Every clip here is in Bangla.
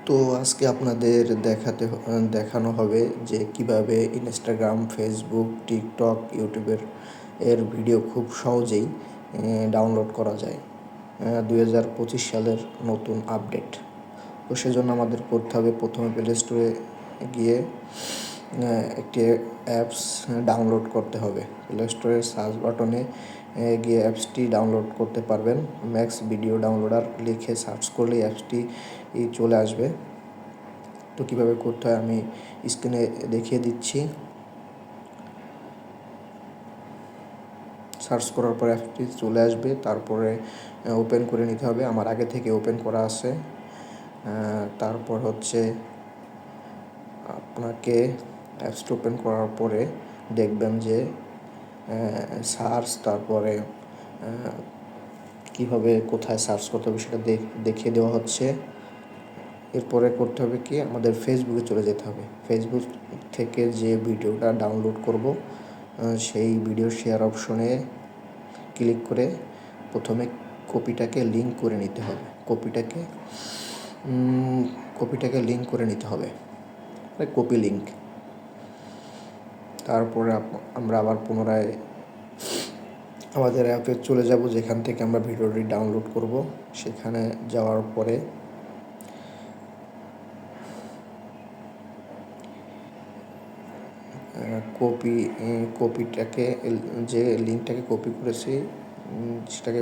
তো আজকে আপনাদের দেখানো হবে যে কিভাবে ইনস্টাগ্রাম, ফেসবুক, টিকটক, ইউটিউবের ভিডিও খুব সহজেই ডাউনলোড করা যায়। 2025 সালের নতুন আপডেট। তো সেজন্য আমাদের করতে হবে, প্রথমে প্লে স্টোরে গিয়ে একটি অ্যাপস ডাউনলোড করতে হবে। প্লে স্টোরের সার্চ বাটনে গিয়ে অ্যাপসটি ডাউনলোড করতে পারবেন। ম্যাক্স ভিডিও ডাউনলোডার লিখে সার্চ করলে অ্যাপসটি চলে আসবে। তো কীভাবে করতে হয় আমি স্ক্রিনে দেখিয়ে দিচ্ছি। সার্চ করার পর অ্যাপসটি চলে আসবে, তারপরে ওপেন করে নিতে হবে। আমার আগে থেকে ওপেন করা আছে। তারপর হচ্ছে আপনাকে অ্যাপসটি ওপেন করার পরে দেখবেন যে সার্চ, তারপরে কীভাবে কোথায় সার্চ করতে হবে সেটা দেখিয়ে দেওয়া হচ্ছে। এরপরে করতে হবে কি, আমাদের ফেসবুকে চলে যেতে হবে। ফেসবুক থেকে যে ভিডিওটা ডাউনলোড করব সেই ভিডিও শেয়ার অপশনে ক্লিক করে প্রথমে কপিটাকে লিঙ্ক করে নিতে হবে। কপিটাকে লিঙ্ক করে নিতে হবে, কপি লিঙ্ক। তারপরে আমরা আবার পুনরায় আমাদের অ্যাপে চলে যাব, যেখান থেকে আমরা ভিডিওটি ডাউনলোড করব। সেখানে যাওয়ার পরে কপিটাকে যে লিঙ্কটাকে কপি করেছি সেটাকে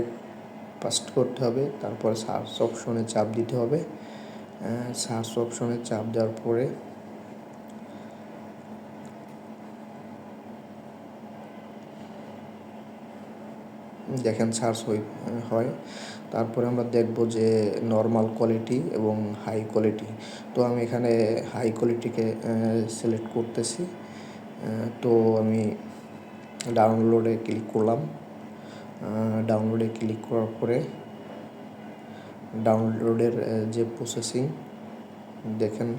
পাস্ট করতে হবে। তারপরে সার্চ অপশনে চাপ দিতে হবে। সার্চ অপশনে চাপ দেওয়ার পরে দেখেন সার্চ হয়। তারপরে আমরা দেখব যে নর্মাল কোয়ালিটি এবং হাই কোয়ালিটি। তো আমি এখানে হাই কোয়ালিটিকে সিলেক্ট করতেছি। তো আমি ডাউনলোডে ক্লিক করলাম। ডাউনলোডে ক্লিক করার পরে ডাউনলোডের যে প্রসেসিং দেখেন,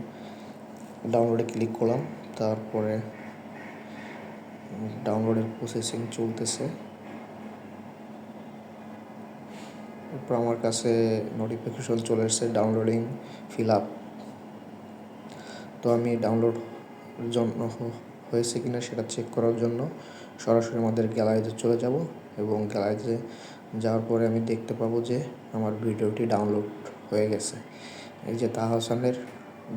ডাউনলোডে ক্লিক করলাম, তারপরে ডাউনলোডের প্রসেসিং চলতেছে। এরপর আমার কাছে নোটিফিকেশন চলে এসেছে ডাউনলোডিং ফিল আপ। তো আমি ডাউনলোড জন্য হয়েছে কিনা সেটা চেক করার জন্য সরাসরি আমাদের গ্যালারিতে চলে যাব, এবং গ্যালারিতে যাওয়ার পরে আমি দেখতে পাবো যে আমার ভিডিওটি ডাউনলোড হয়ে গেছে। এই যে তাহা হাসানের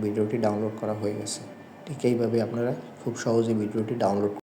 ভিডিওটি ডাউনলোড করা হয়ে গেছে। ঠিক এইভাবে আপনারা খুব সহজে ভিডিওটি ডাউনলোড